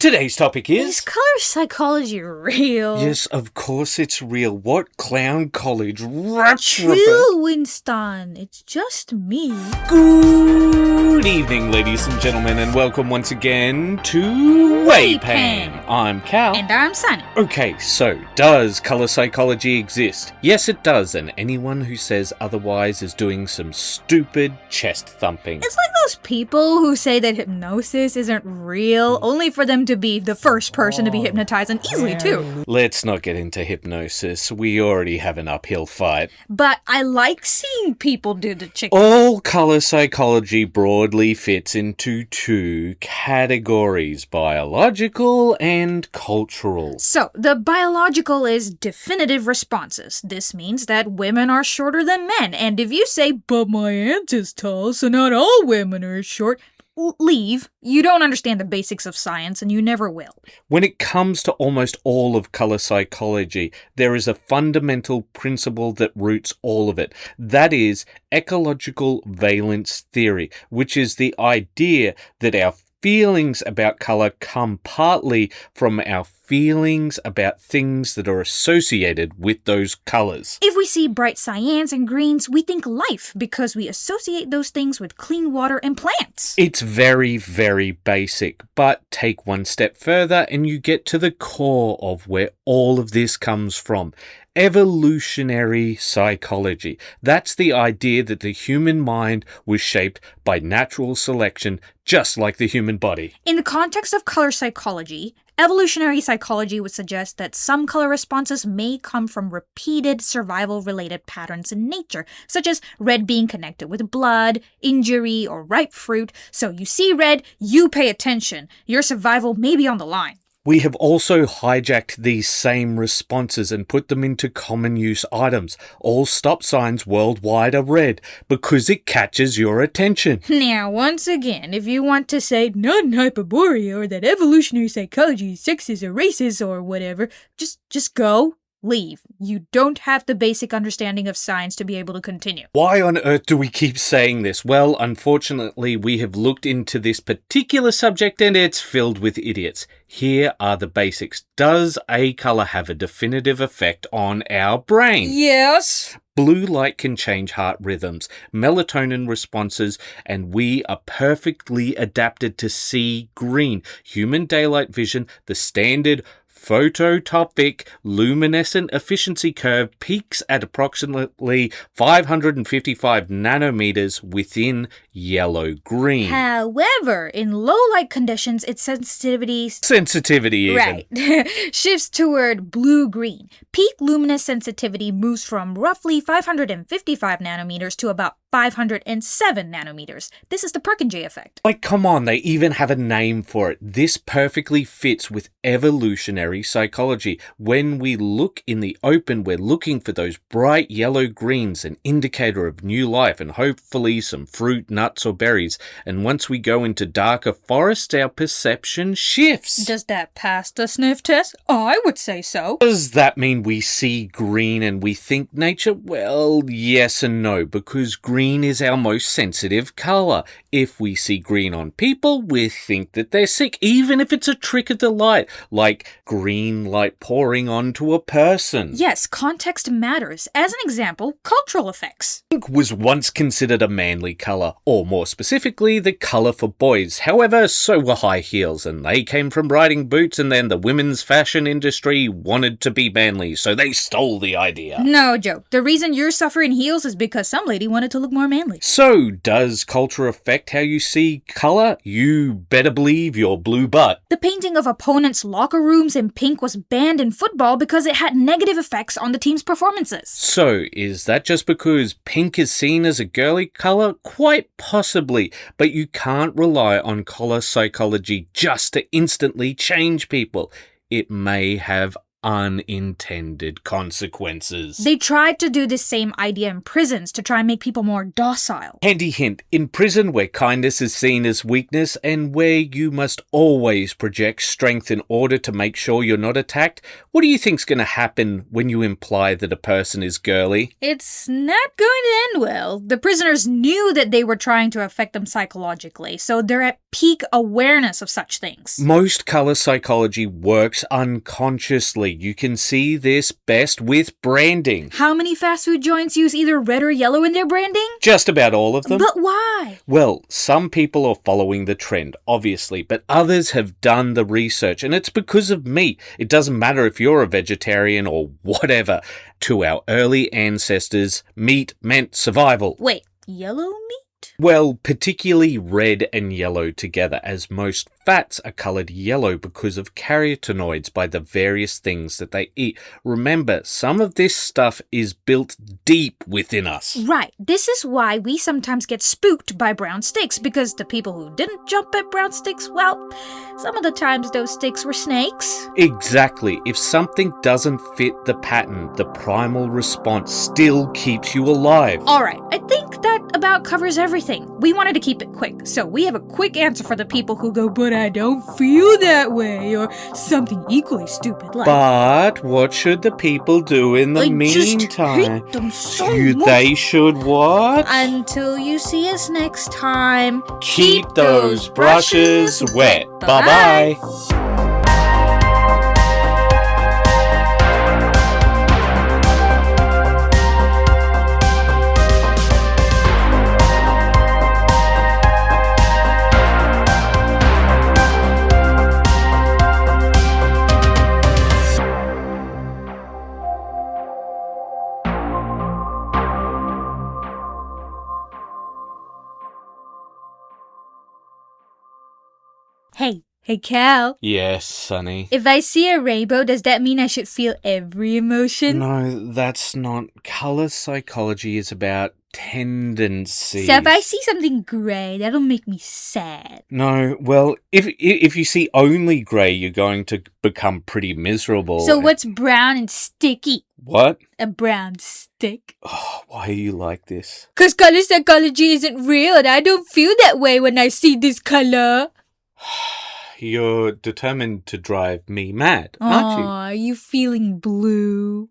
Today's topic Is color psychology real? Yes, of course it's real. What clown college Retrowave? True, Winston. It's just me. Good evening, ladies and gentlemen, and welcome once again to Waypan. I'm Cal. And I'm Sunny. Okay, so does color psychology exist? Yes, it does, and anyone who says otherwise is doing some stupid chest thumping. It's like those people who say that hypnosis isn't real, only for them to be the first person to be hypnotized, and easily too. Let's not get into hypnosis. We already have an uphill fight. But I like seeing people do the chicken. All color psychology broadly fits into two categories, biological and cultural. So, the biological is definitive responses. This means that women are shorter than men, and if you say, but my aunt is tall, so not all women are short, leave. You don't understand the basics of science, and you never will. When it comes to almost all of color psychology, there is a fundamental principle that roots all of it. That is ecological valence theory, which is the idea that our feelings about color come partly from our feelings about things that are associated with those colors. If we see bright cyans and greens, we think life because we associate those things with clean water and plants. It's very, very basic, but take one step further and you get to the core of where all of this comes from. Evolutionary psychology. That's the idea that the human mind was shaped by natural selection, just like the human body. In the context of color psychology, evolutionary psychology would suggest that some color responses may come from repeated survival-related patterns in nature, such as red being connected with blood, injury, or ripe fruit. So you see red, you pay attention. Your survival may be on the line. We have also hijacked these same responses and put them into common use items. All stop signs worldwide are red because it catches your attention. Now, once again, if you want to say non-hyperborea or that evolutionary psychology is sexist or racist or whatever, just go. Leave. You don't have the basic understanding of science to be able to continue. Why on earth do we keep saying this? Well, unfortunately, we have looked into this particular subject and it's filled with idiots. Here are the basics. Does a color have a definitive effect on our brain? Yes. Blue light can change heart rhythms, melatonin responses, and we are perfectly adapted to see green. Human daylight vision, the standard phototopic luminescent efficiency curve, peaks at approximately 555 nanometers within yellow-green. However, in low light conditions, its sensitivity even. Right. shifts toward blue-green. Peak luminous sensitivity moves from roughly 555 nanometers to about 507 nanometers. This is the Purkinje effect. Like, come on, they even have a name for it. This perfectly fits with evolutionary psychology. When we look in the open, we're looking for those bright yellow greens, an indicator of new life and hopefully some fruit, nuts, or berries. And once we go into darker forests, our perception shifts. Does that pass the sniff test? I would say so. Does that mean we see green and we think nature? Well, yes and no, because green is our most sensitive color. If we see green on people, we think that they're sick, even if it's a trick of the light, like green light pouring onto a person. Yes, context matters. As an example, cultural effects. Pink was once considered a manly color, or more specifically, the color for boys. However, so were high heels, and they came from riding boots, and then the women's fashion industry wanted to be manly, so they stole the idea. No joke. The reason you're suffering heels is because some lady wanted to look more manly. So, does culture affect how you see color? You better believe your blue butt. The painting of opponents' locker rooms in pink was banned in football because it had negative effects on the team's performances. So, is that just because pink is seen as a girly color? Quite possibly, but you can't rely on color psychology just to instantly change people. It may have unintended consequences. They tried to do the same idea in prisons to try and make people more docile. Handy hint, in prison where kindness is seen as weakness and where you must always project strength in order to make sure you're not attacked, what do you think's going to happen when you imply that a person is girly? It's not going to end well. The prisoners knew that they were trying to affect them psychologically, so they're at peak awareness of such things. Most color psychology works unconsciously. You can see this best with branding. How many fast food joints use either red or yellow in their branding? Just about all of them. But why? Well, some people are following the trend, obviously, but others have done the research, and it's because of meat. It doesn't matter if you're a vegetarian or whatever. To our early ancestors, meat meant survival. Wait, yellow meat? Well, particularly red and yellow together, as most fats are coloured yellow because of carotenoids by the various things that they eat. Remember, some of this stuff is built deep within us. Right. This is why we sometimes get spooked by brown sticks, because the people who didn't jump at brown sticks, well, some of the times those sticks were snakes. Exactly. If something doesn't fit the pattern, the primal response still keeps you alive. Alright, I think that about covers everything. We wanted to keep it quick, so we have a quick answer for the people who go, but I don't feel that way, or something equally stupid like... But what should the people do in the meantime? Just hate them so much. They should what? Until you see us next time, Keep those brushes wet. Bye-bye. Hey Cal. Yes, Sonny. If I see a rainbow, does that mean I should feel every emotion? No, that's not. Color psychology is about tendencies. So if I see something grey, that'll make me sad. No, well, if you see only grey, you're going to become pretty miserable. So what's brown and sticky? What? A brown stick. Oh, why are you like this? 'Cause color psychology isn't real and I don't feel that way when I see this color. You're determined to drive me mad, aren't you? Are you feeling blue?